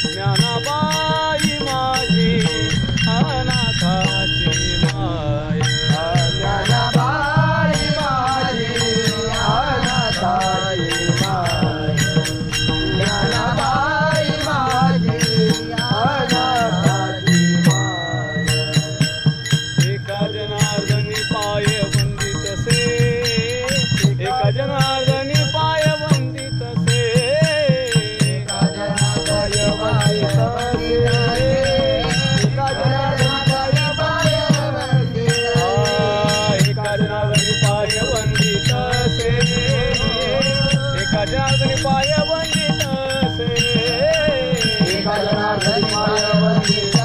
ज्ञानाबाई माझी अनाथाची माय ज्ञानाबाई माझी अनाथाची माय ज्ञानाबाई माझी अनाथाची माय एका जनार्दनी पाय वंदित से एका जनार्दनी पाय वंदित से एका जनार्दनी पाय वंदित से एका जनार्दनी पाय वंदित से एका जनार्दनी पाय वंदित से